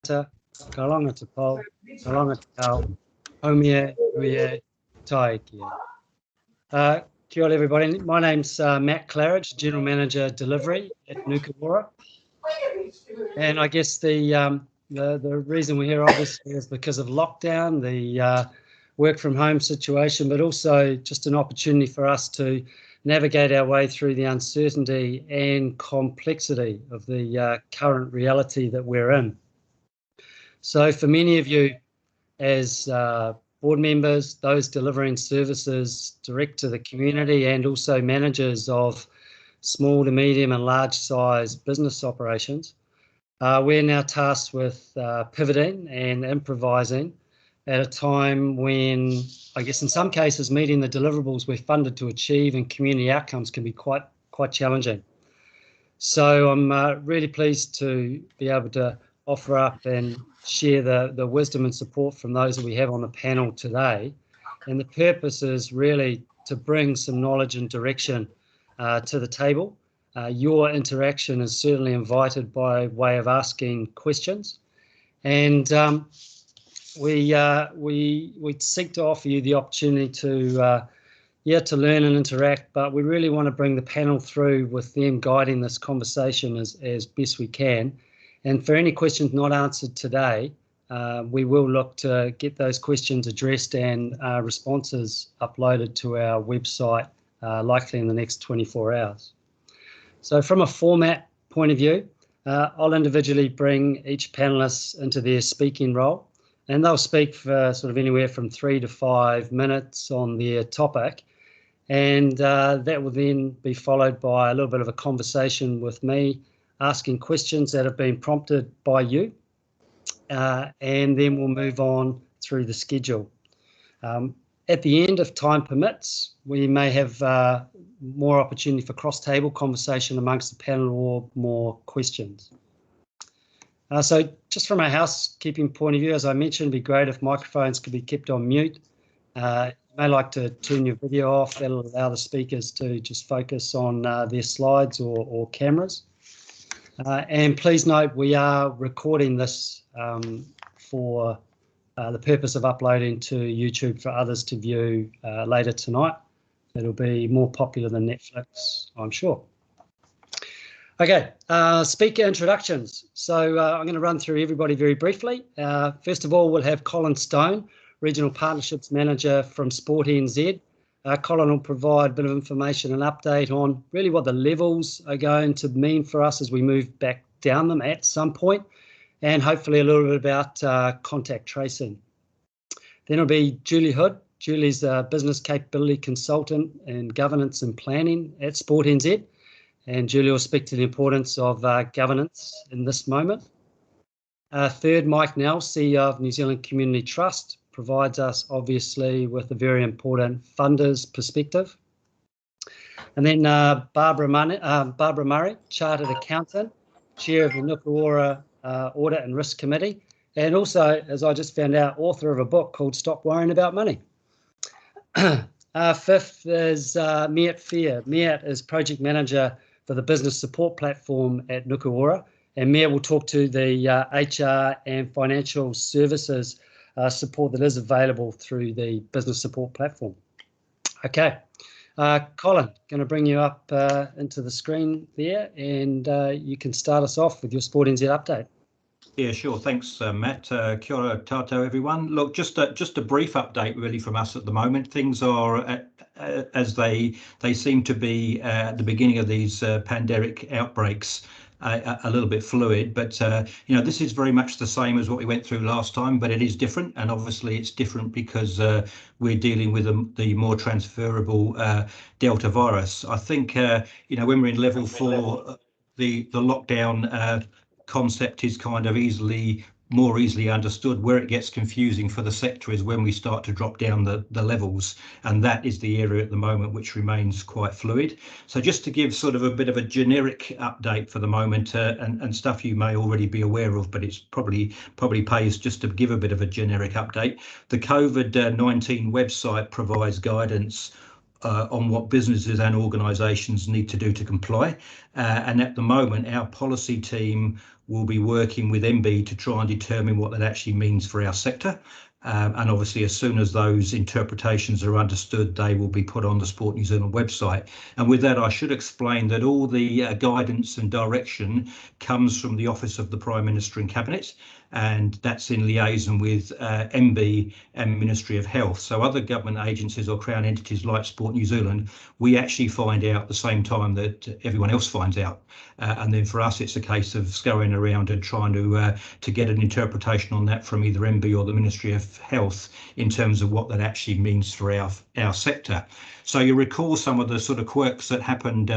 Kalanga te pau, kalanga te ao, haumia, uia, tai kia. Kia ora everybody, my name's Matt Claridge, General Manager Delivery at Nuku Ora. And I guess the reason we're here obviously is because of lockdown, the work from home situation, but also just an opportunity for us to navigate our way through the uncertainty and complexity of the current reality that we're in. So for many of you as board members, those delivering services direct to the community and also managers of small to medium and large size business operations, we're now tasked with pivoting and improvising at a time when, I guess in some cases, meeting the deliverables we're funded to achieve and community outcomes can be quite challenging. So I'm really pleased to be able to offer up and share the wisdom and support from those that we have on the panel today. And the purpose is really to bring some knowledge and direction to the table. Your interaction is certainly invited by way of asking questions. And we seek to offer you the opportunity to learn and interact, but we really want to bring the panel through with them guiding this conversation as best we can. And for any questions not answered today, we will look to get those questions addressed and responses uploaded to our website, likely in the next 24 hours. So from a format point of view, I'll individually bring each panelist into their speaking role, and they'll speak for sort of anywhere from 3 to 5 minutes on their topic. And that will then be followed by a little bit of a conversation with me, asking questions that have been prompted by you, and then we'll move on through the schedule. At the end, if time permits, we may have more opportunity for cross-table conversation amongst the panel or more questions. So just from a housekeeping point of view, as I mentioned, it'd be great if microphones could be kept on mute. You may like to turn your video off. That'll allow the speakers to just focus on their slides or cameras. And please note, we are recording this for the purpose of uploading to YouTube for others to view later tonight. It'll be more popular than Netflix, I'm sure. Okay, speaker introductions. So I'm going to run through everybody very briefly. First of all, we'll have Colin Stone, Regional Partnerships Manager from Sport NZ. Colin will provide a bit of information and update on really what the levels are going to mean for us as we move back down them at some point, and hopefully a little bit about contact tracing. Then it'll be Julie Hood. Julie's a business capability consultant in governance and planning at Sport NZ, and Julie will speak to the importance of governance in this moment. Third, Mike Knell, CEO of New Zealand Community Trust, provides us obviously with a very important funders perspective. And then Baubre Murray, Chartered Accountant, Chair of the Nuku Ora Audit and Risk Committee, and also, as I just found out, author of a book called Stop Worrying About Money. Fifth is Miett. Miett is Project Manager for the Business Support Platform at Nuku Ora, and Miett will talk to the HR and financial services support that is available through the business support platform. Okay, Colin, going to bring you up into the screen there, and you can start us off with your Sport NZ update. Yeah, sure. Thanks, Matt. Kia ora tātou, everyone. Look, just a brief update really from us at the moment. Things are as they seem to be at the beginning of these pandemic outbreaks. A little bit fluid, but you know, this is very much the same as what we went through last time, but it is different, and obviously it's different because we're dealing with the more transferable Delta virus. I think you know, when we're in level 4, the lockdown concept is kind of more easily understood. Where it gets confusing for the sector is when we start to drop down the levels, and that is the area at the moment which remains quite fluid. So just to give sort of a bit of a generic update for the moment, and stuff you may already be aware of, but it's probably pays just to give a bit of a generic update. The COVID-19 website provides guidance on what businesses and organisations need to do to comply. And at the moment, our policy team will be working with MB to try and determine what that actually means for our sector. And obviously, as soon as those interpretations are understood, they will be put on the Sport New Zealand website. And with that, I should explain that all the guidance and direction comes from the Office of the Prime Minister and Cabinet, and that's in liaison with MB and Ministry of Health. So other government agencies or Crown entities like Sport New Zealand, we actually find out the same time that everyone else finds out. And then for us, it's a case of scurrying around and trying to get an interpretation on that from either MB or the Ministry of Health in terms of what that actually means for our sector. So you recall some of the sort of quirks that happened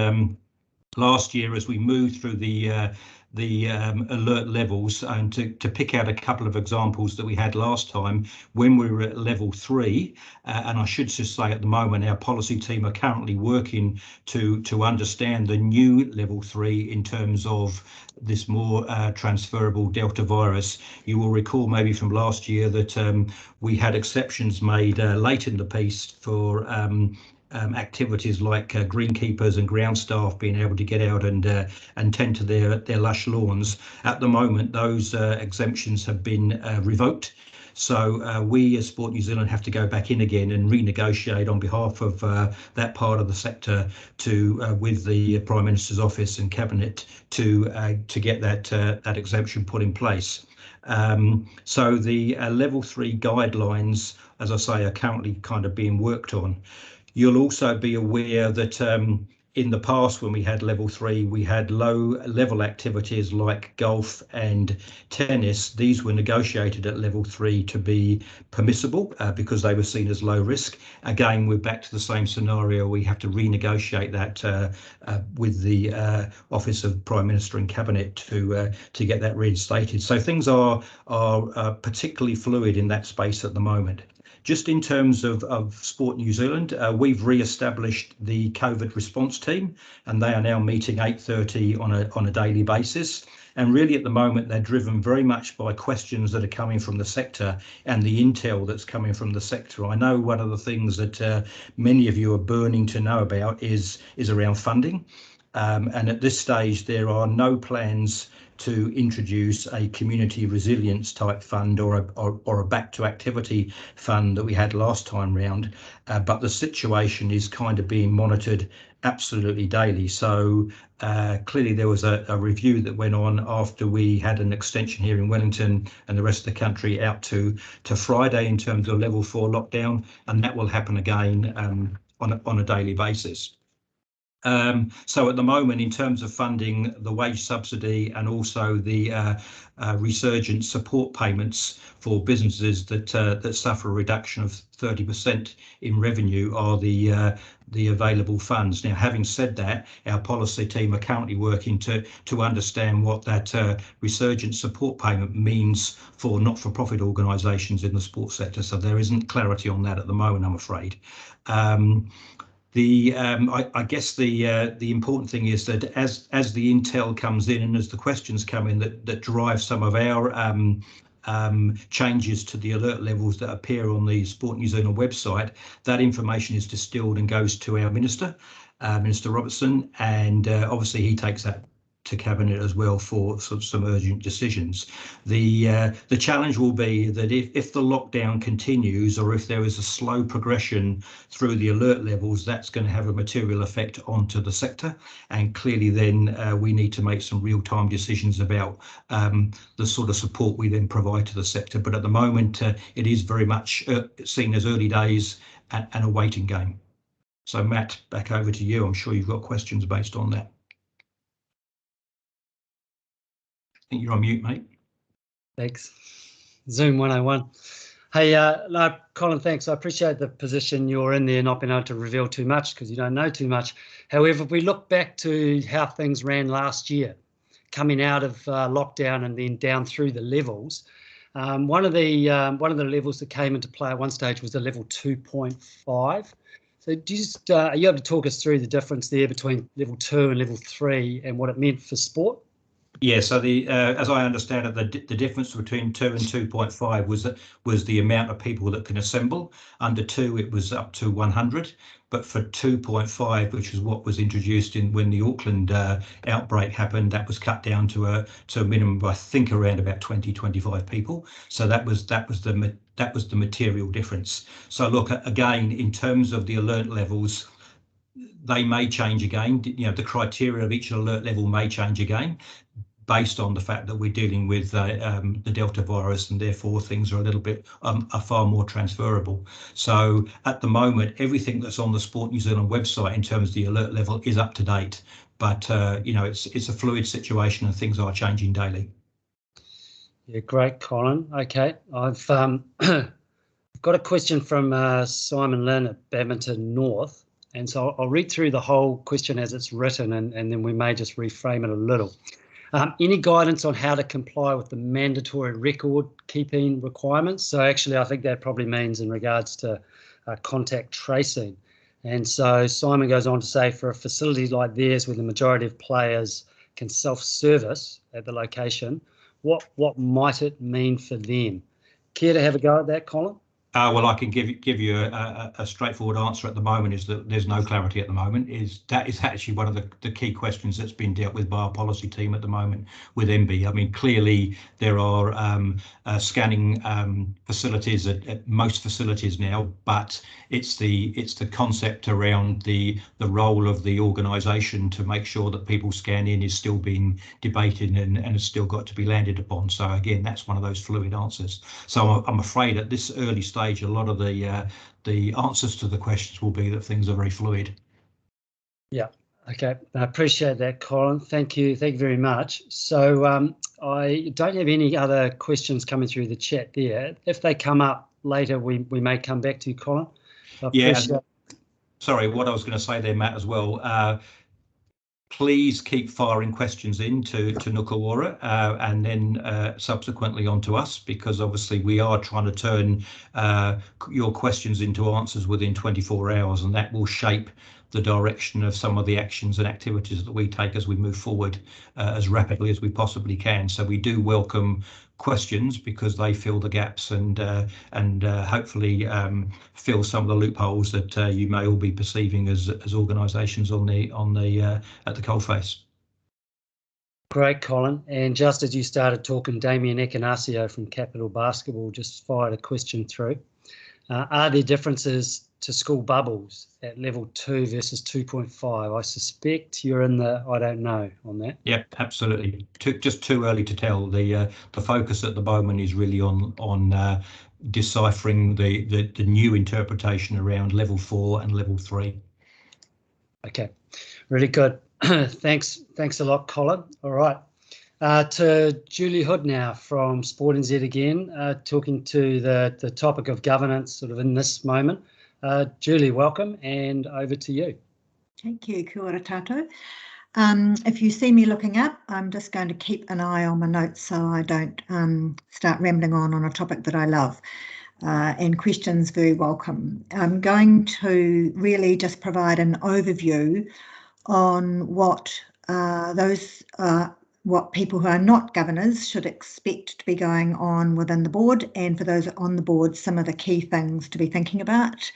last year as we moved through the alert levels, and to pick out a couple of examples that we had last time when we were at level 3, and I should just say at the moment our policy team are currently working to understand the new level 3 in terms of this more transferable Delta virus. You will recall maybe from last year that we had exceptions made late in the piece for activities like greenkeepers and ground staff being able to get out and tend to their lush lawns. At the moment, those exemptions have been revoked. So we as Sport New Zealand have to go back in again and renegotiate on behalf of that part of the sector with the Prime Minister's office and Cabinet to get that exemption put in place. So the level 3 guidelines, as I say, are currently kind of being worked on. You'll also be aware that in the past, when we had level 3, we had low level activities like golf and tennis. These were negotiated at level 3 to be permissible because they were seen as low risk. Again, we're back to the same scenario. We have to renegotiate that with the Office of Prime Minister and Cabinet to get that reinstated. So things are particularly fluid in that space at the moment. Just in terms of Sport New Zealand, we've re-established the COVID response team, and they are now meeting 8:30 on a daily basis. And really at the moment, they're driven very much by questions that are coming from the sector and the intel that's coming from the sector. I know one of the things that many of you are burning to know about is around funding. And at this stage, there are no plans to introduce a community resilience type fund or a back to activity fund that we had last time round, but the situation is kind of being monitored absolutely daily. So clearly there was a review that went on after we had an extension here in Wellington and the rest of the country out to Friday in terms of level 4 lockdown, and that will happen again on a daily basis. So at the moment, in terms of funding the wage subsidy and also the resurgent support payments for businesses that suffer a reduction of 30% in revenue are the available funds. Now, having said that, our policy team are currently working to understand what that resurgent support payment means for not-for-profit organisations in the sports sector. So there isn't clarity on that at the moment, I'm afraid. I guess the important thing is that as the intel comes in and as the questions come in that drive some of our changes to the alert levels that appear on the Sport New Zealand website, that information is distilled and goes to our Minister, Minister Robertson, and obviously he takes that to Cabinet as well for some urgent decisions. The challenge will be that if the lockdown continues or if there is a slow progression through the alert levels, that's going to have a material effect onto the sector, and clearly then we need to make some real-time decisions about the sort of support we then provide to the sector. But at the moment it is very much seen as early days and a waiting game. So Matt, back over to you. I'm sure you've got questions based on that. I think you're on mute, mate. Thanks. Zoom 101. Hey, no, Colin, thanks. I appreciate the position you're in there, not being able to reveal too much because you don't know too much. However, if we look back to how things ran last year, coming out of lockdown and then down through the levels, one of the levels that came into play at one stage was the level 2.5. So just, are you able to talk us through the difference there between level 2 and level 3 and what it meant for sport? Yeah, so the as I understand it, the difference between 2 and 2.5 was the amount of people that can assemble. Under 2, it was up to 100, but for 2.5, which is what was introduced in when the Auckland outbreak happened, that was cut down to a minimum of, I think, around about 20-25 people. So that was the material difference. So look, again, in terms of the alert levels, they may change again. You know, the criteria of each alert level may change again, based on the fact that we're dealing with the Delta virus, and therefore things are a little bit are far more transferable. So at the moment, everything that's on the Sport New Zealand website in terms of the alert level is up to date. But you know, it's a fluid situation and things are changing daily. Yeah, great, Colin. Okay, I've got a question from Simon Lynn at Badminton North. And so I'll read through the whole question as it's written, and then we may just reframe it a little. Any guidance on how to comply with the mandatory record keeping requirements? So actually, I think that probably means in regards to contact tracing. And so Simon goes on to say, for a facility like theirs, where the majority of players can self-service at the location, what might it mean for them? Care to have a go at that, Colin? Well, I can give you a straightforward answer at the moment, is that there's no clarity at the moment. That is actually one of the key questions that's been dealt with by our policy team at the moment with MB. I mean, clearly there are scanning facilities at most facilities now, but it's the concept around the role of the organisation to make sure that people scan in is still being debated and has still got to be landed upon. So again, that's one of those fluid answers. So I'm afraid at this early stage, a lot of the answers to the questions will be that things are very fluid. Yeah. Okay. I appreciate that, Colin. Thank you. Thank you very much. So I don't have any other questions coming through the chat there. If they come up later, we may come back to you, Colin. Yeah. Sorry, what I was going to say there, Matt, as well. Please keep firing questions in to Nuku Ora and then subsequently on to us, because obviously we are trying to turn your questions into answers within 24 hours, and that will shape the direction of some of the actions and activities that we take as we move forward as rapidly as we possibly can. So we do welcome questions, because they fill the gaps and hopefully fill some of the loopholes that you may all be perceiving as organisations at the coalface. Great, Colin. And just as you started talking, Damien Ekanasio from Capital Basketball just fired a question through. Are there differences to school bubbles at level 2 versus 2.5? I suspect you're in the I don't know on that. Yeah, absolutely. Just too early to tell. The focus at the moment is really on deciphering the new interpretation around level 4 and level 3. Okay, really good. Thanks a lot, Colin. All right. To Julie Hood now from Sport NZ again, talking to the topic of governance sort of in this moment. Julie, welcome, and over to you. Thank you, kia ora tātou. If you see me looking up, I'm just going to keep an eye on my notes so I don't start rambling on a topic that I love. And questions very welcome. I'm going to really just provide an overview on what what people who are not governors should expect to be going on within the board, and for those on the board, some of the key things to be thinking about.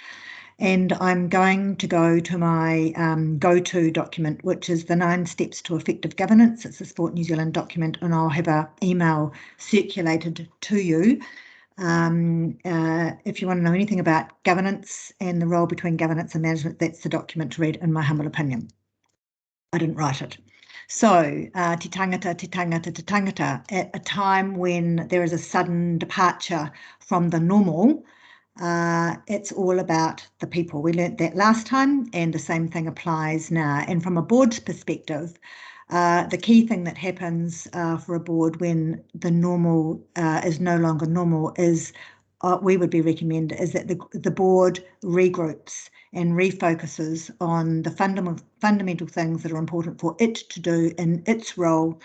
And I'm going to go to my go-to document, which is the 9 Steps to Effective Governance. It's a Sport New Zealand document, and I'll have an email circulated to you. If you want to know anything about governance and the role between governance and management, that's the document to read, in my humble opinion. I didn't write it. So, te tangata, te tangata, te tangata, at a time when there is a sudden departure from the normal, it's all about the people. We learnt that last time, and the same thing applies now. And from a board's perspective, the key thing that happens for a board when the normal is no longer normal is, we would be recommend, is that the board regroups and refocuses on the fundamental things that are important for it to do in its role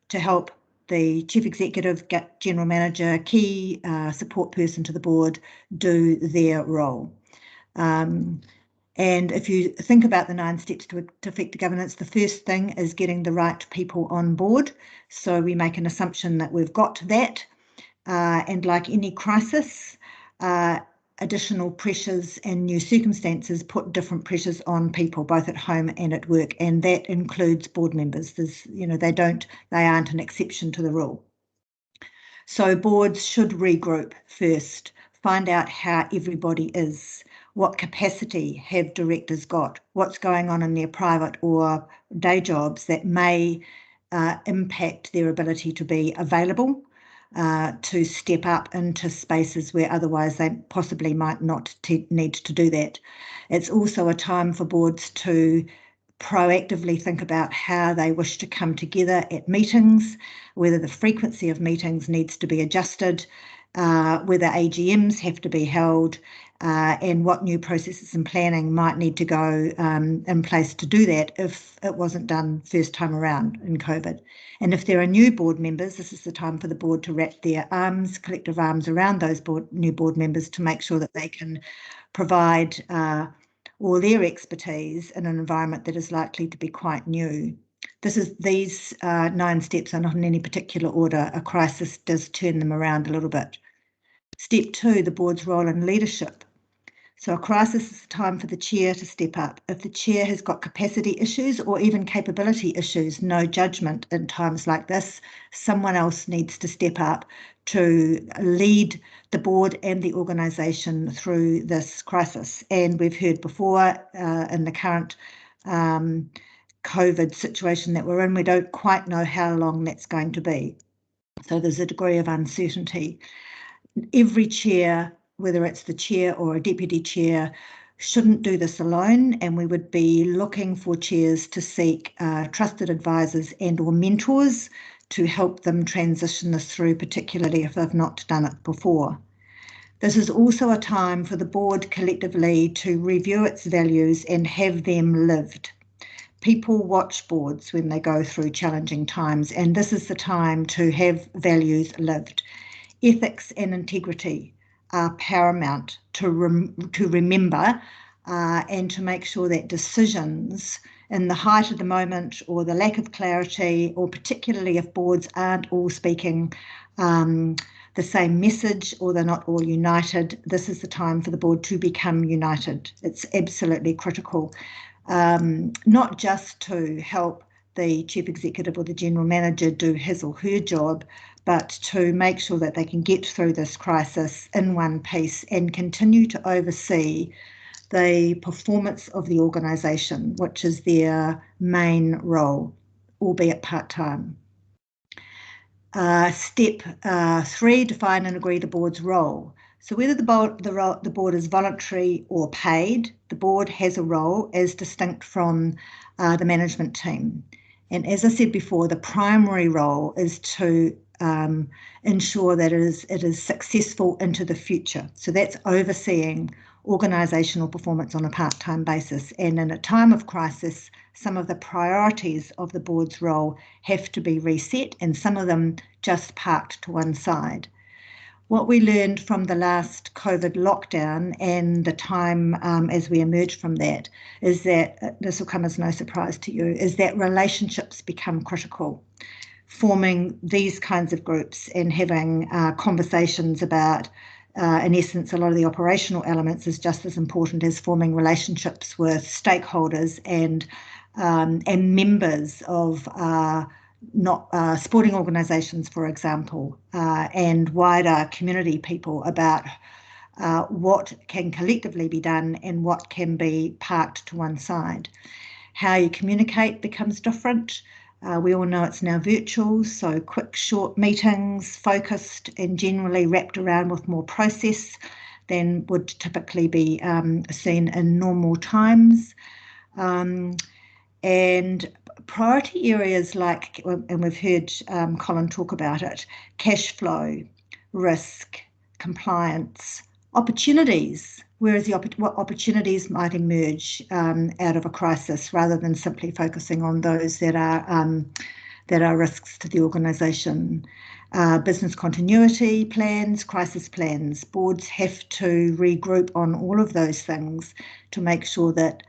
to help the chief executive, general manager, key support person to the board do their role. And if you think about the 9 steps to effective governance, the first thing is getting the right people on board. So we make an assumption that we've got that. And like any crisis, additional pressures and new circumstances put different pressures on people, both at home and at work. And that includes board members. They aren't an exception to the rule. So boards should regroup first, find out how everybody is, what capacity have directors got, what's going on in their private or day jobs that may impact their ability to be available, to step up into spaces where otherwise they possibly might not need to do that. It's also a time for boards to proactively think about how they wish to come together at meetings, whether the frequency of meetings needs to be adjusted, whether AGMs have to be held, and what new processes and planning might need to go in place to do that if it wasn't done first time around in COVID. And if there are new board members, this is the time for the board to wrap their collective arms around those new board members to make sure that they can provide all their expertise in an environment that is likely to be quite new. These 9 steps are not in any particular order. A crisis does turn them around a little bit. Step 2, the board's role in leadership. So a crisis is a time for the chair to step up. If the chair has got capacity issues or even capability issues, no judgment in times like this, someone else needs to step up to lead the board and the organisation through this crisis. And we've heard before in the current COVID situation that we're in, we don't quite know how long that's going to be. So there's a degree of uncertainty. Every chair, whether it's the chair or a deputy chair, shouldn't do this alone, and we would be looking for chairs to seek trusted advisors and or mentors to help them transition this through, particularly if they've not done it before. This is also a time for the board collectively to review its values and have them lived. People watch boards when they go through challenging times, and this is the time to have values lived. Ethics and integrity are paramount to remember and to make sure that decisions in the height of the moment or the lack of clarity, or particularly if boards aren't all speaking the same message or they're not all united, this is the time for the board to become united. It's absolutely critical, not just to help the chief executive or the general manager do his or her job, but to make sure that they can get through this crisis in one piece and continue to oversee the performance of the organisation, which is their main role, albeit part-time. Step 3, define and agree the board's role. So whether the board is voluntary or paid, the board has a role as distinct from the management team. And as I said before, the primary role is to ensure that it is successful into the future. So that's overseeing organisational performance on a part-time basis. And in a time of crisis, some of the priorities of the board's role have to be reset and some of them just parked to one side. What we learned from the last COVID lockdown and the time as we emerge from that is that, this will come as no surprise to you, is that relationships become critical. Forming these kinds of groups and having conversations about, in essence, a lot of the operational elements is just as important as forming relationships with stakeholders and members of sporting organisations, for example, and wider community people about what can collectively be done and what can be parked to one side. How you communicate becomes different. We all know it's now virtual, so quick, short meetings, focused and generally wrapped around with more process than would typically be seen in normal times. And priority areas like, and we've heard Colin talk about it, cash flow, risk, compliance, opportunities, whereas what opportunities might emerge out of a crisis rather than simply focusing on those that are that are risks to the organisation. Business continuity plans, crisis plans. Boards have to regroup on all of those things to make sure that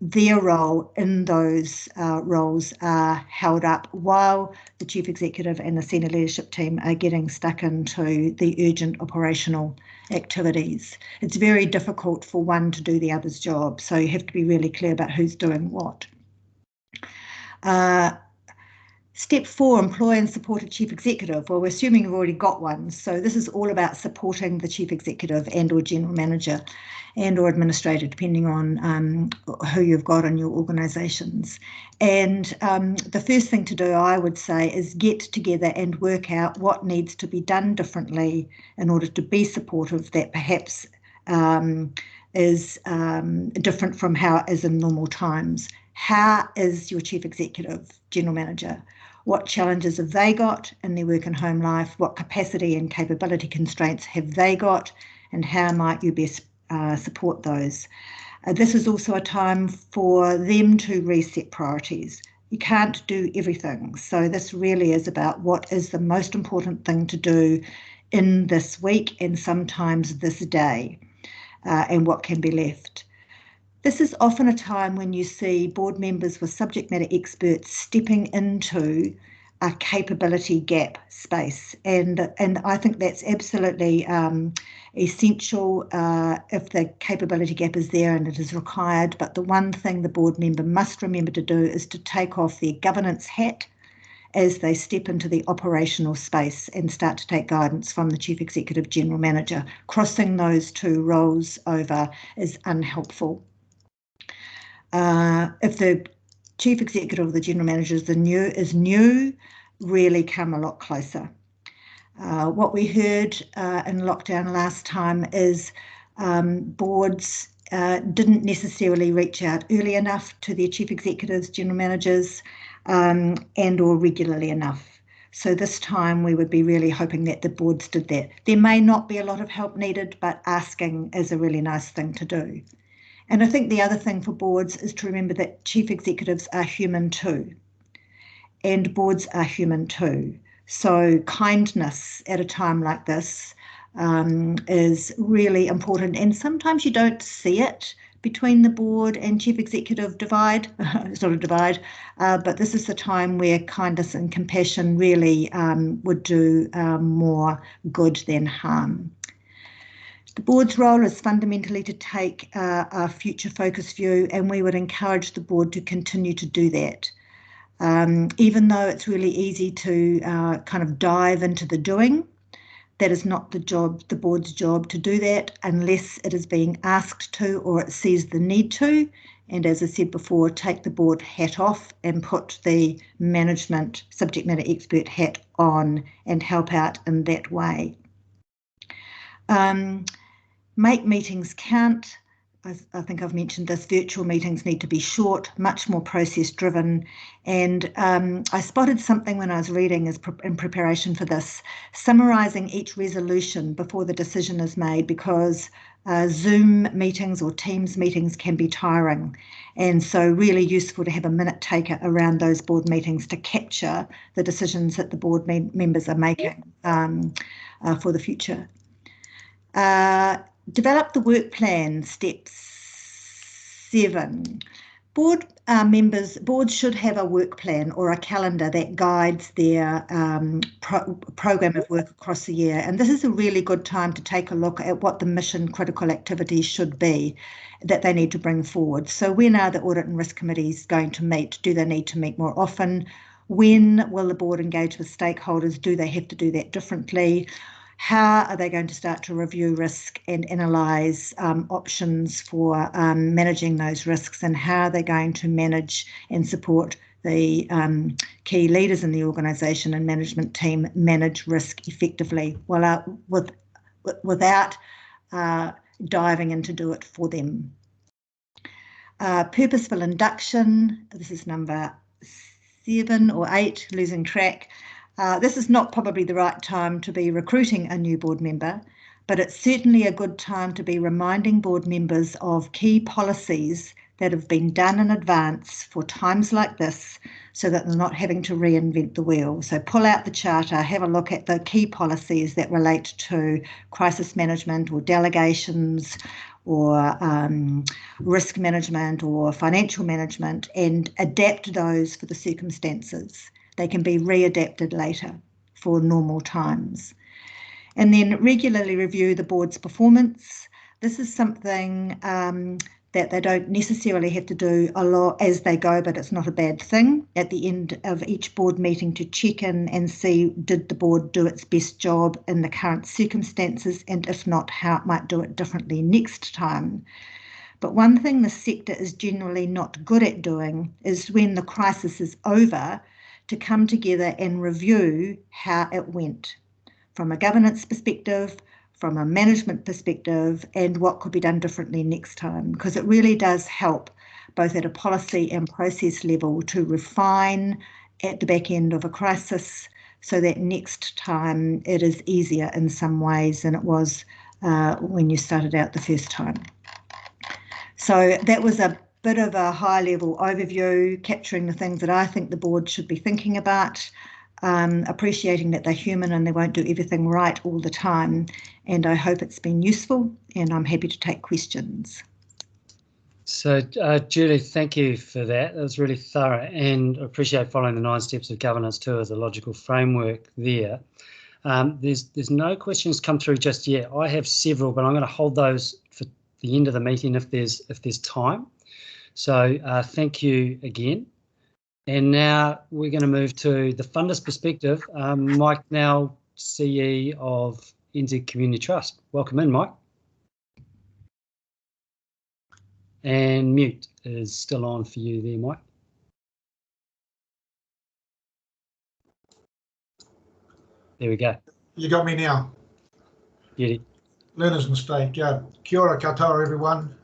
their role in those roles are held up while the Chief Executive and the senior leadership team are getting stuck into the urgent operational activities. It's very difficult for one to do the other's job, so you have to be really clear about who's doing what. Step 4, employ and support a Chief Executive. Well, we're assuming you've already got one, so this is all about supporting the Chief Executive and or General Manager and or Administrator, depending on who you've got in your organisations. And the first thing to do, I would say, is get together and work out what needs to be done differently in order to be supportive that perhaps is different from how it is in normal times. How is your Chief Executive, General Manager? What challenges have they got in their work and home life? What capacity and capability constraints have they got? And how might you best support those? This is also a time for them to reset priorities. You can't do everything. So this really is about what is the most important thing to do in this week and sometimes this day, and what can be left. This is often a time when you see board members with subject matter experts stepping into a capability gap space. And I think that's absolutely essential if the capability gap is there and it is required. But the one thing the board member must remember to do is to take off their governance hat as they step into the operational space and start to take guidance from the Chief Executive General Manager. Crossing those two roles over is unhelpful. If the Chief Executive or the General Manager is new, really come a lot closer. What we heard in lockdown last time is boards didn't necessarily reach out early enough to their Chief Executives, General Managers, and or regularly enough. So this time we would be really hoping that the boards did that. There may not be a lot of help needed, but asking is a really nice thing to do. And I think the other thing for boards is to remember that Chief Executives are human too, and boards are human too. So kindness at a time like this is really important. And sometimes you don't see it between the board and Chief Executive divide. It's not a divide, but this is the time where kindness and compassion really would do more good than harm. The board's role is fundamentally to take a future focused view, and we would encourage the board to continue to do that. Even though it's really easy to kind of dive into the doing, that is not the board's job to do that unless it is being asked to or it sees the need to. And as I said before, take the board hat off and put the management subject matter expert hat on and help out in that way. Make meetings count. I think I've mentioned this. Virtual meetings need to be short, much more process driven. And I spotted something when I was reading in preparation for this, summarising each resolution before the decision is made, because Zoom meetings or Teams meetings can be tiring. And so really useful to have a minute taker around those board meetings to capture the decisions that the board members are making for the future. Develop the work plan, step 7. Boards should have a work plan or a calendar that guides their program of work across the year. And this is a really good time to take a look at what the mission critical activities should be that they need to bring forward. So when are the audit and risk committees going to meet? Do they need to meet more often? When will the board engage with stakeholders? Do they have to do that differently? How are they going to start to review risk and analyse options for managing those risks, and how are they going to manage and support the key leaders in the organisation and management team manage risk effectively without diving in to do it for them. Purposeful induction, this is number 7 or 8, losing track. This is not probably the right time to be recruiting a new board member, but it's certainly a good time to be reminding board members of key policies that have been done in advance for times like this so that they're not having to reinvent the wheel. So pull out the charter, have a look at the key policies that relate to crisis management or delegations or risk management or financial management, and adapt those for the circumstances. They can be readapted later for normal times. And then regularly review the board's performance. This is something that they don't necessarily have to do a lot as they go, but it's not a bad thing at the end of each board meeting to check in and see, did the board do its best job in the current circumstances, and if not, how it might do it differently next time. But one thing the sector is generally not good at doing is when the crisis is over to come together and review how it went from a governance perspective, from a management perspective, and what could be done differently next time, because it really does help both at a policy and process level to refine at the back end of a crisis so that next time it is easier in some ways than it was when you started out the first time. So that was a bit of a high-level overview, capturing the things that I think the board should be thinking about, appreciating that they're human and they won't do everything right all the time. And I hope it's been useful, and I'm happy to take questions. So, Julie, thank you for that. That was really thorough, and I appreciate following the 9 steps of governance too as a logical framework there. There's no questions come through just yet. I have several, but I'm going to hold those for the end of the meeting if there's time. So thank you again. And now we're going to move to the funder's perspective. Mike Knell, CE of NZ Community Trust. Welcome in, Mike. And mute is still on for you there, Mike. There we go. You got me now. Beauty. Learner's mistake. Kia ora katoa, everyone.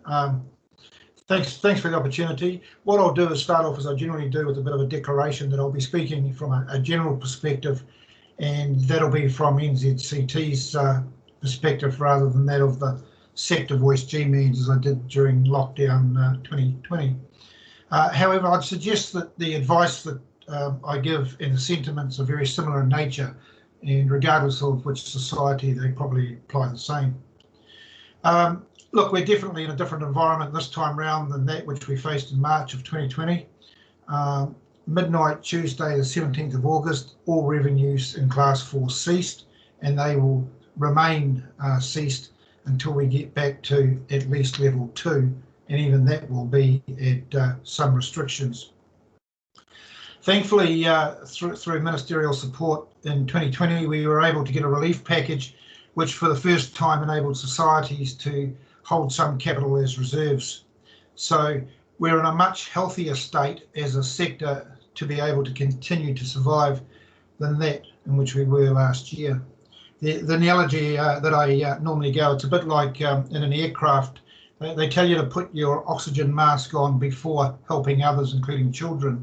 Thanks for the opportunity. What I'll do is start off as I generally do with a bit of a declaration that I'll be speaking from a general perspective, and that'll be from NZCT's perspective rather than that of the sector voice G-means as I did during lockdown 2020. However, I'd suggest that the advice that I give and the sentiments are very similar in nature, and regardless of which society, they probably apply the same. Look, we're definitely in a different environment this time round than that which we faced in March of 2020. Midnight Tuesday, the 17th of August, all revenues in Class 4 ceased, and they will remain ceased until we get back to at least level 2, and even that will be at some restrictions. Thankfully, through ministerial support in 2020, we were able to get a relief package which for the first time enabled societies to hold some capital as reserves. So we're in a much healthier state as a sector to be able to continue to survive than that in which we were last year. The analogy that I normally go, it's a bit like in an aircraft. They tell you to put your oxygen mask on before helping others, including children.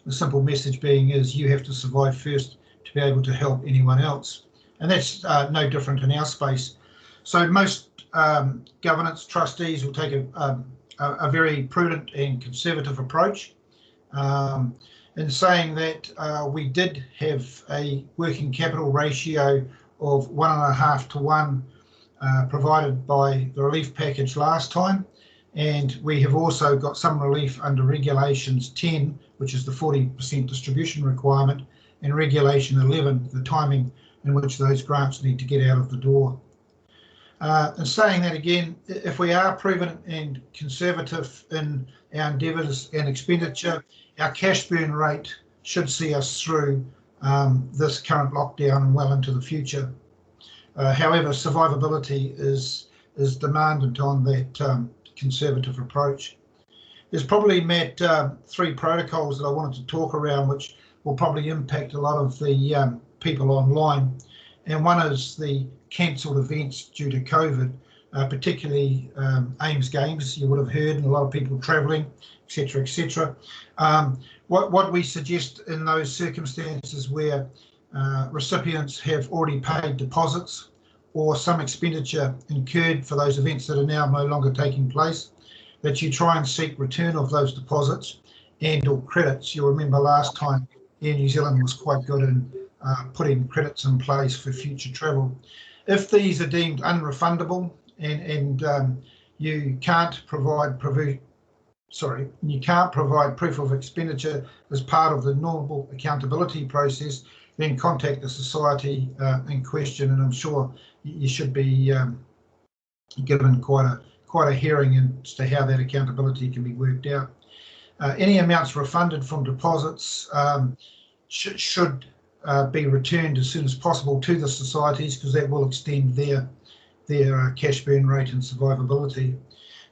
The simple message being is you have to survive first to be able to help anyone else. And that's no different in our space. So most governance trustees will take a very prudent and conservative approach. In saying that, we did have a working capital ratio of 1.5 to 1 provided by the relief package last time, and we have also got some relief under Regulations 10, which is the 40% distribution requirement, and Regulation 11, the timing in which those grants need to get out of the door. And saying that again, if we are prudent and conservative in our endeavours and expenditure, our cash burn rate should see us through this current lockdown and well into the future. However, survivability is demandant on that conservative approach. There's probably, Matt, 3 protocols that I wanted to talk around which will probably impact a lot of the people online. And one is the cancelled events due to COVID, particularly AIMS Games, you would have heard, and a lot of people travelling, etc., etc. What we suggest in those circumstances where recipients have already paid deposits or some expenditure incurred for those events that are now no longer taking place, that you try and seek return of those deposits and or credits. You'll remember last time Air New Zealand was quite good in putting credits in place for future travel. If these are deemed unrefundable and you can't provide proof of expenditure as part of the normal accountability process, then contact the society in question, and I'm sure you should be given quite a hearing as to how that accountability can be worked out. Any amounts refunded from deposits should be returned as soon as possible to the societies, because that will extend their cash burn rate and survivability.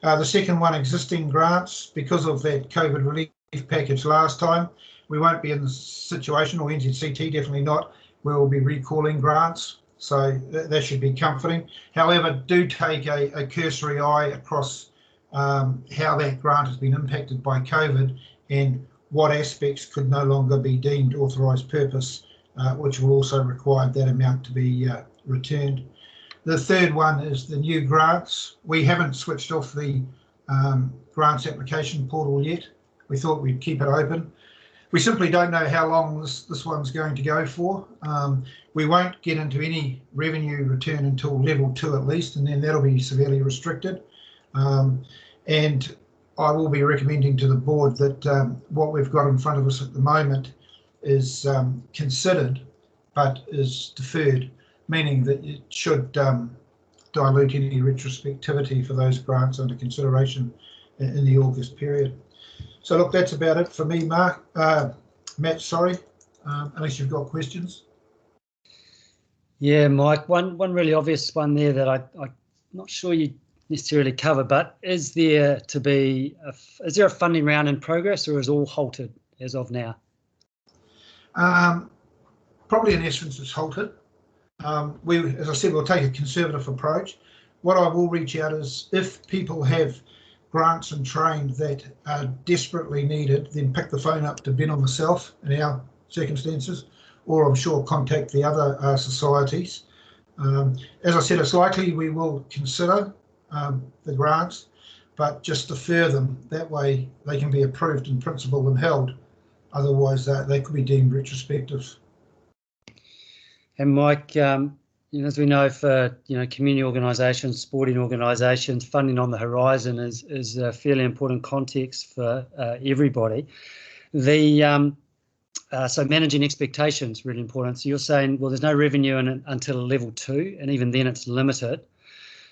The second one, existing grants. Because of that COVID relief package last time, we won't be in the situation, or NZCT definitely not, where we'll be recalling grants. So that should be comforting. However, do take a cursory eye across how that grant has been impacted by COVID and what aspects could no longer be deemed authorised purpose, which will also require that amount to be returned. The third one is the new grants. We haven't switched off the grants application portal yet. We thought we'd keep it open. We simply don't know how long this one's going to go for. We won't get into any revenue return until level 2 at least, and then that'll be severely restricted. And I will be recommending to the board that what we've got in front of us at the moment is considered but is deferred, meaning that it should dilute any retrospectivity for those grants under consideration in the August period. So look, that's about it for me, Matt, sorry, unless you've got questions. Yeah, Mike, one really obvious one there that I'm not sure you necessarily cover, but is there a funding round in progress, or is all halted as of now? Probably in essence it's halted. As I said, we'll take a conservative approach. What I will reach out is, if people have grants and trained that are desperately needed, then pick the phone up to Ben or myself in our circumstances, or I'm sure contact the other societies. As I said, it's likely we will consider the grants, but just defer them. That way they can be approved in principle and held. Otherwise they could be deemed retrospective. And Mike, as we know, for community organisations, sporting organisations, funding on the horizon is a fairly important context for everybody. So managing expectations really important. So you're saying, well, there's no revenue in it until level 2, and even then it's limited.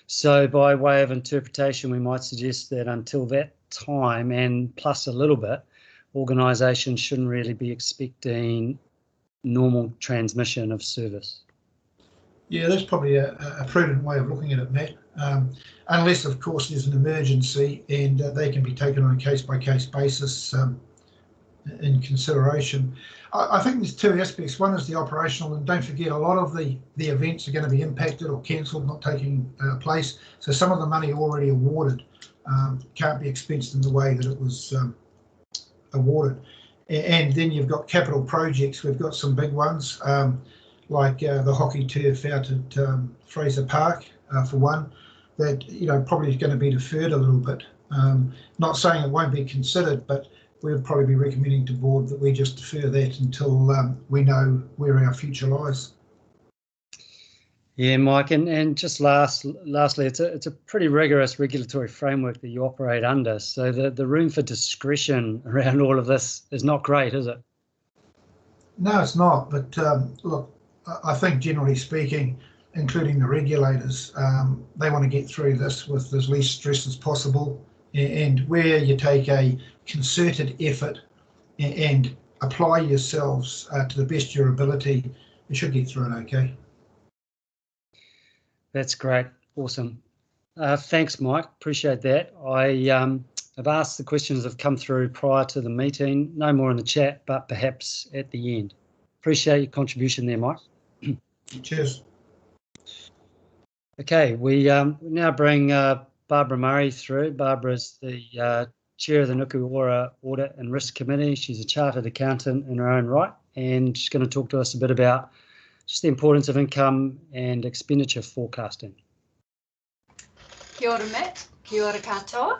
So by way of interpretation, we might suggest that until that time, and plus a little bit, organisations shouldn't really be expecting normal transmission of service. Yeah, that's probably a prudent way of looking at it, Matt. Unless, of course, there's an emergency, and they can be taken on a case-by-case basis in consideration. I think there's two aspects. One is the operational, and don't forget, a lot of the events are going to be impacted or cancelled, not taking place. So some of the money already awarded can't be expensed in the way that it was awarded. And then you've got capital projects. We've got some big ones, like the hockey turf out at Fraser Park, for one, that probably is going to be deferred a little bit. Not saying it won't be considered, but we'll probably be recommending to board that we just defer that until we know where our future lies. Yeah, Mike, and just lastly, it's a pretty rigorous regulatory framework that you operate under. So the room for discretion around all of this is not great, is it? No, it's not. But look, I think generally speaking, including the regulators, they want to get through this with as least stress as possible. And where you take a concerted effort and apply yourselves to the best of your ability, you should get through it okay. That's great. Awesome. Thanks, Mike. Appreciate that. I've asked the questions that have come through prior to the meeting. No more in the chat, but perhaps at the end. Appreciate your contribution there, Mike. Cheers. Okay, we now bring Baubre Murray through. Baubre is the chair of the Nuku Ora Audit and Risk Committee. She's a chartered accountant in her own right, and she's going to talk to us a bit about just the importance of income and expenditure forecasting. Kia ora, Matt. Kia ora katoa.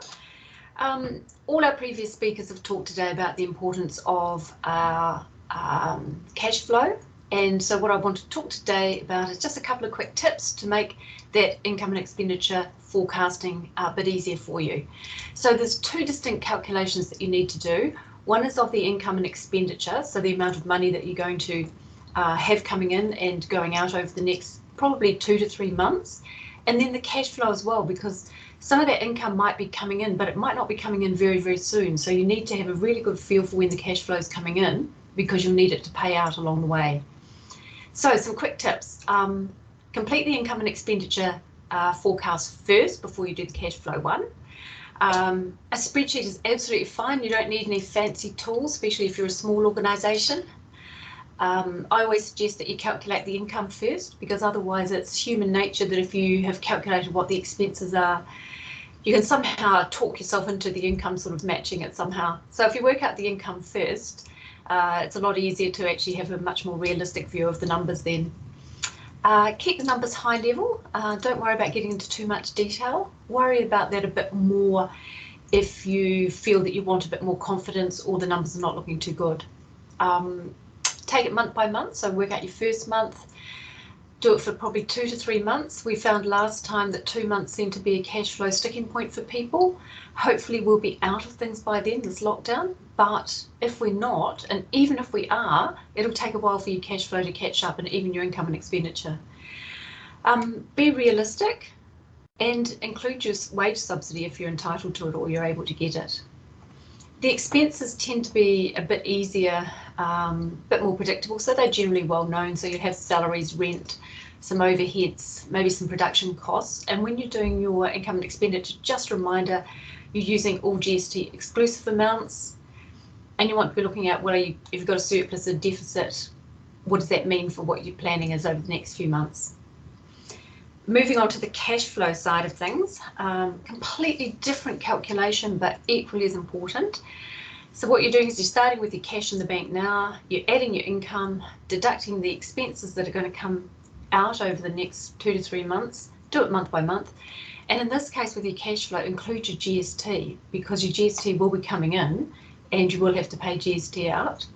All our previous speakers have talked today about the importance of cash flow. And so what I want to talk today about is just a couple of quick tips to make that income and expenditure forecasting a bit easier for you. So there's two distinct calculations that you need to do. One is of the income and expenditure, so the amount of money that you're going to have coming in and going out over the next probably 2 to 3 months. And then the cash flow as well, because some of that income might be coming in, but it might not be coming in very, very soon. So you need to have a really good feel for when the cash flow is coming in, because you'll need it to pay out along the way. So some quick tips. Complete the income and expenditure forecast first before you do the cash flow one. A spreadsheet is absolutely fine. You don't need any fancy tools, especially if you're a small organisation. I always suggest that you calculate the income first, because otherwise it's human nature that if you have calculated what the expenses are, you can somehow talk yourself into the income sort of matching it somehow. So if you work out the income first, it's a lot easier to actually have a much more realistic view of the numbers then. Keep the numbers high level. Don't worry about getting into too much detail. Worry about that a bit more if you feel that you want a bit more confidence or the numbers are not looking too good. Take it month by month, so work out your first month. Do it for probably 2 to 3 months. We found last time that 2 months seemed to be a cash flow sticking point for people. Hopefully we'll be out of things by then, this lockdown, but if we're not, and even if we are, it'll take a while for your cash flow to catch up and even your income and expenditure. Be realistic and include your wage subsidy if you're entitled to it or you're able to get it. The expenses tend to be a bit easier, a bit more predictable, so they're generally well known. So you have salaries, rent, some overheads, maybe some production costs. And when you're doing your income and expenditure, just a reminder, you're using all GST exclusive amounts, and you want to be looking at, well, if you've got a surplus, a deficit, what does that mean for what your planning is over the next few months? Moving on to the cash flow side of things, completely different calculation, but equally as important. So what you're doing is you're starting with your cash in the bank now, you're adding your income, deducting the expenses that are going to come out over the next 2 to 3 months, do it month by month. And in this case with your cash flow, include your GST, because your GST will be coming in and you will have to pay GST out.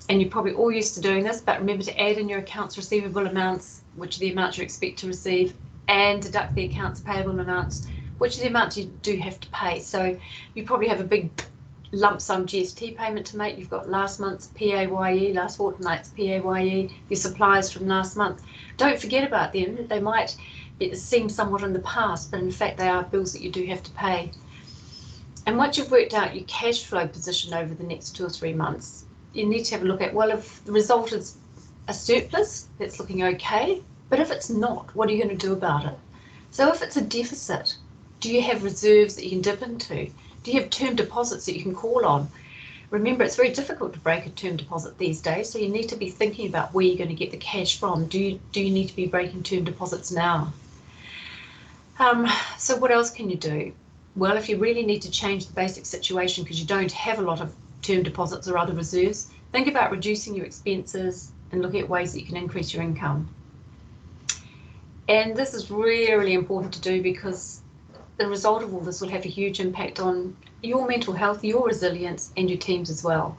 And you're probably all used to doing this, but remember to add in your accounts receivable amounts, which are the amounts you expect to receive, and deduct the accounts payable amounts, which are the amounts you do have to pay. So you probably have a big lump sum GST payment to make. You've got last month's PAYE, last fortnight's PAYE, your supplies from last month. Don't forget about them. They might seem somewhat in the past, but in fact they are bills that you do have to pay. And once you've worked out your cash flow position over the next 2 or 3 months, you need to have a look at, well, if the result is a surplus, that's looking okay, but if it's not, what are you going to do about it? So if it's a deficit, do you have reserves that you can dip into? Do you have term deposits that you can call on? Remember, it's very difficult to break a term deposit these days, so you need to be thinking about where you're going to get the cash from. Do you need to be breaking term deposits now? So what else can you do? Well, if you really need to change the basic situation because you don't have a lot of term deposits or other reserves, think about reducing your expenses and look at ways that you can increase your income. And this is really important to do because the result of all this will have a huge impact on your mental health, your resilience, and your teams as well.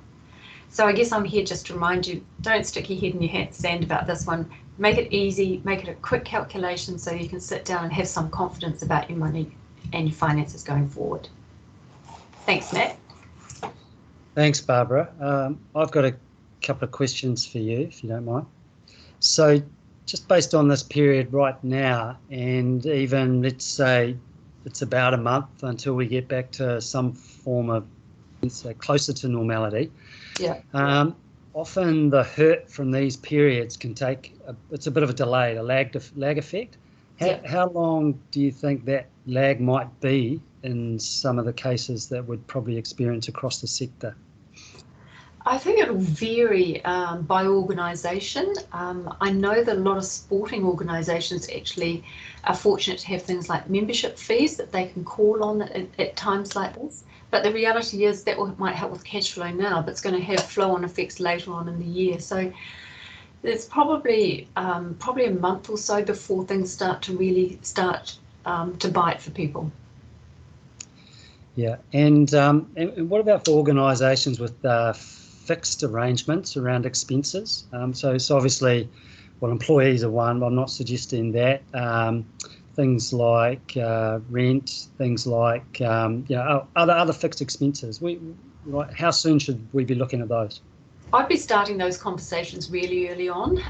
So I guess I'm here just to remind you, don't stick your head in your sand about this one. Make it easy, make it a quick calculation so you can sit down and have some confidence about your money and your finances going forward. Thanks, Matt. Thanks, Barbara. I've got a couple of questions for you, if you don't mind. So just based on this period right now, and even let's say it's about a month until we get back to some form of, let's say, closer to normality. Yeah. Often the hurt from these periods can take, it's a bit of a delay, a lag effect. How long do you think that lag might be in some of the cases that we'd probably experience across the sector? I think it'll vary by organisation. I know that a lot of sporting organisations actually are fortunate to have things like membership fees that they can call on at times like this. But the reality is that might help with cash flow now, but it's going to have flow-on effects later on in the year. So there's probably a month or so before things start to really to bite for people. Yeah, and what about for organisations with fixed arrangements around expenses? So obviously, well, employees are one, but I'm not suggesting that. Things like rent, things like other fixed expenses. How soon should we be looking at those? I'd be starting those conversations really early on.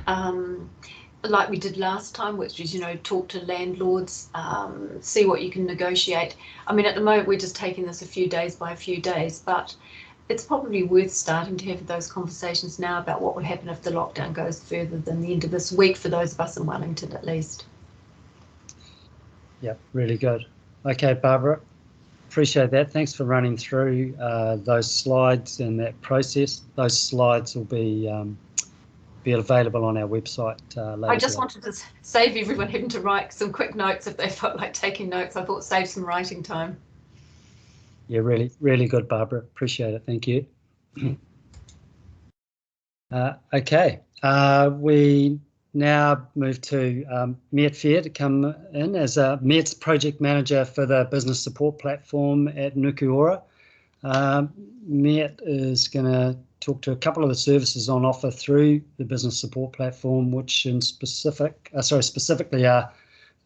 Like we did last time, which is, talk to landlords, see what you can negotiate. I mean, at the moment, we're just taking this a few days by a few days, but it's probably worth starting to have those conversations now about what would happen if the lockdown goes further than the end of this week, for those of us in Wellington at least. Yeah, really good. Okay, Barbara, appreciate that. Thanks for running through those slides and that process. Those slides will be available on our website later. I just wanted to save everyone having to write some quick notes if they felt like taking notes. I thought save some writing time. Yeah, really, really good, Barbara. Appreciate it. Thank you. Okay, we now move to Miett Fair to come in as Miett's project manager for the business support platform at Nuku Ora. Miett is going to talk to a couple of the services on offer through the business support platform, which specifically are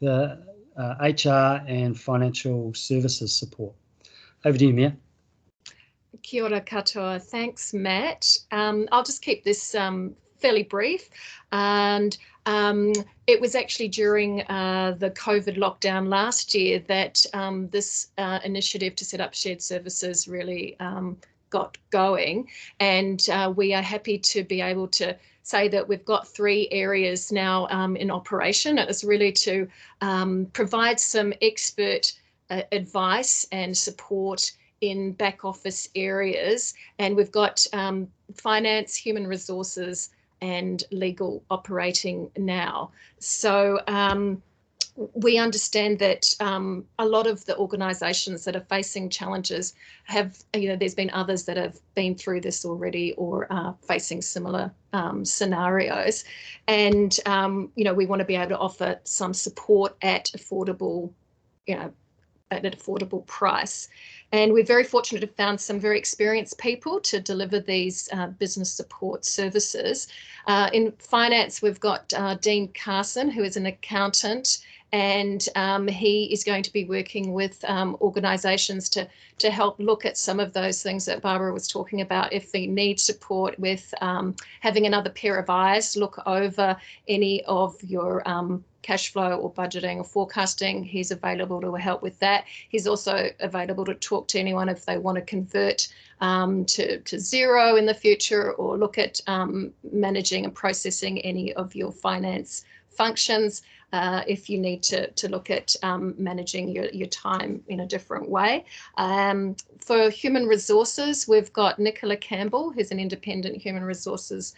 the HR and financial services support. Over to you, Miett. Kia ora katoa. Thanks, Matt. I'll just keep this fairly brief. And it was actually during the COVID lockdown last year that this initiative to set up shared services really got going. And we are happy to be able to say that we've got 3 areas now in operation. It's really to provide some expert advice and support in back office areas, and we've got finance, human resources and legal operating now. So we understand that a lot of the organisations that are facing challenges have, there's been others that have been through this already or are facing similar scenarios, and we want to be able to offer some support at affordable, at an affordable price. And we're very fortunate to have found some very experienced people to deliver these business support services. In finance, we've got Dean Carson, who is an accountant, and he is going to be working with organisations to help look at some of those things that Barbara was talking about. If they need support with having another pair of eyes, look over any of your cash flow or budgeting or forecasting, he's available to help with that. He's also available to talk to anyone if they want to convert to zero in the future, or look at managing and processing any of your finance functions. If you need to look at managing your time in a different way. For human resources, we've got Nicola Campbell, who's an independent human resources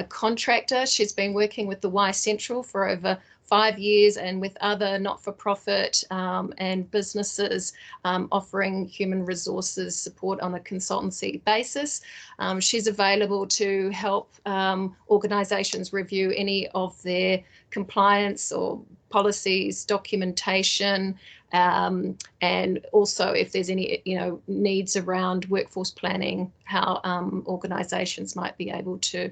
contractor. She's been working with the Y Central for over 5 years and with other not-for-profit and businesses offering human resources support on a consultancy basis. She's available to help organisations review any of their compliance or policies, documentation, and also if there's any needs around workforce planning, how organisations might be able to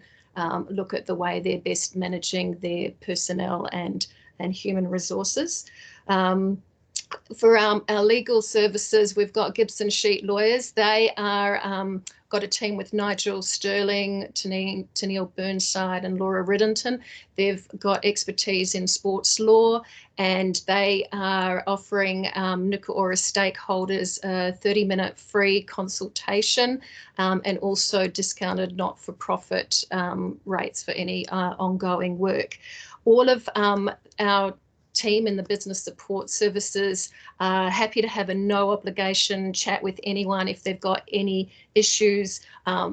look at the way they're best managing their personnel and human resources. For our legal services, we've got Gibson Sheet Lawyers. They are got a team with Nigel Sterling, Tennille Burnside and Laura Riddington. They've got expertise in sports law, and they are offering Nuku Ora stakeholders a 30-minute free consultation and also discounted not-for-profit rates for any ongoing work. All of our team in the business support services are happy to have a no obligation chat with anyone if they've got any issues,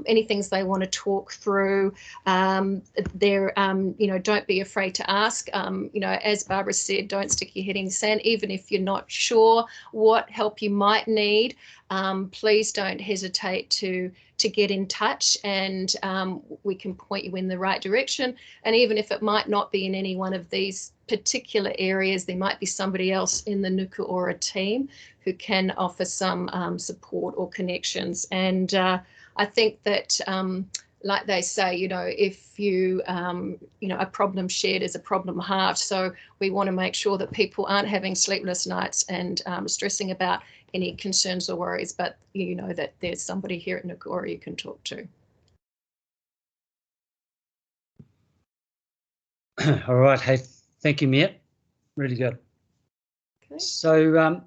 any things they want to talk through. They're don't be afraid to ask. As Barbara said, don't stick your head in the sand, even if you're not sure what help you might need. please don't hesitate to get in touch, and we can point you in the right direction. And even if it might not be in any one of these particular areas, there might be somebody else in the Nuku Ora team who can offer some support or connections. And I think that like they say, if you, a problem shared is a problem halved. So we want to make sure that people aren't having sleepless nights and stressing about any concerns or worries, but you know that there's somebody here at Nuku Ora you can talk to. All right. Hey, thank you, Miett. Really good. Okay. So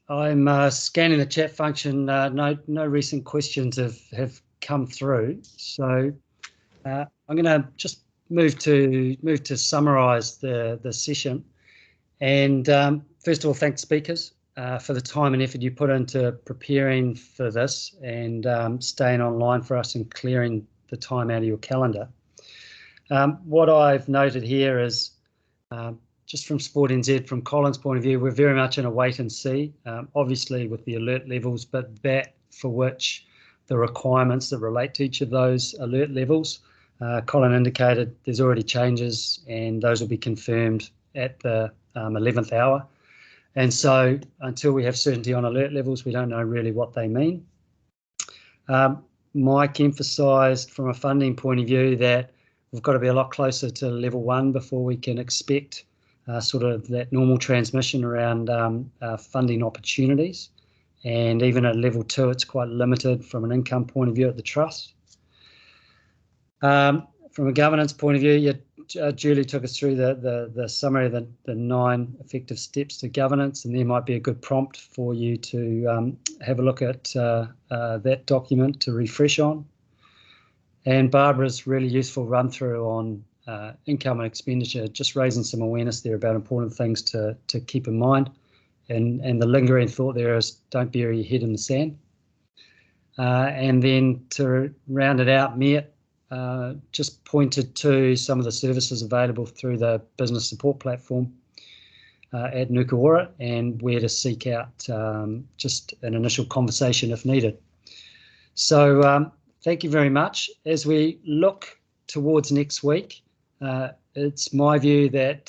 I'm scanning the chat function. No recent questions have come through. So I'm going to just move to summarise the session. And first of all, thank speakers for the time and effort you put into preparing for this and staying online for us and clearing the time out of your calendar. What I've noted here is just from Sport NZ, from Colin's point of view, we're very much in a wait and see, obviously with the alert levels, but that for which the requirements that relate to each of those alert levels. Colin indicated there's already changes and those will be confirmed at the 11th hour. And so until we have certainty on alert levels, we don't know really what they mean. Mike emphasised from a funding point of view that we've got to be a lot closer to level 1 before we can expect sort of that normal transmission around funding opportunities. And even at level 2, it's quite limited from an income point of view at the trust. From a governance point of view, Julie took us through the summary of the 9 effective steps to governance, and there might be a good prompt for you to have a look at that document to refresh on. And Barbara's really useful run through on income and expenditure, just raising some awareness there about important things to keep in mind. And the lingering thought there is don't bury your head in the sand. And then to round it out, Miett just pointed to some of the services available through the business support platform at Nuku Ora and where to seek out just an initial conversation if needed. So thank you very much. As we look towards next week, it's my view that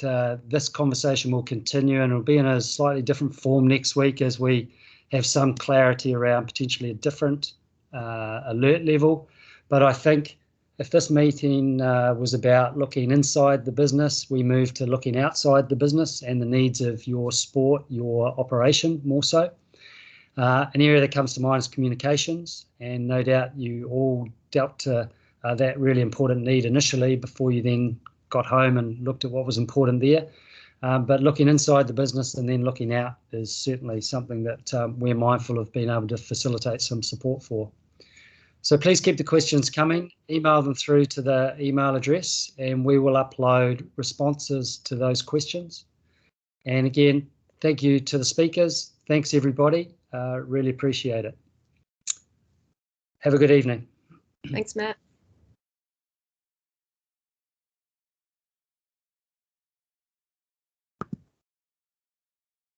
this conversation will continue and it'll be in a slightly different form next week as we have some clarity around potentially a different alert level. But I think if this meeting was about looking inside the business, we move to looking outside the business and the needs of your sport, your operation more so. An area that comes to mind is communications, and no doubt you all dealt to that really important need initially before you then got home and looked at what was important there. But looking inside the business and then looking out is certainly something that we're mindful of being able to facilitate some support for. So please keep the questions coming, email them through to the email address, and we will upload responses to those questions. And again, thank you to the speakers. Thanks, everybody. Really appreciate it. Have a good evening. Thanks, Matt.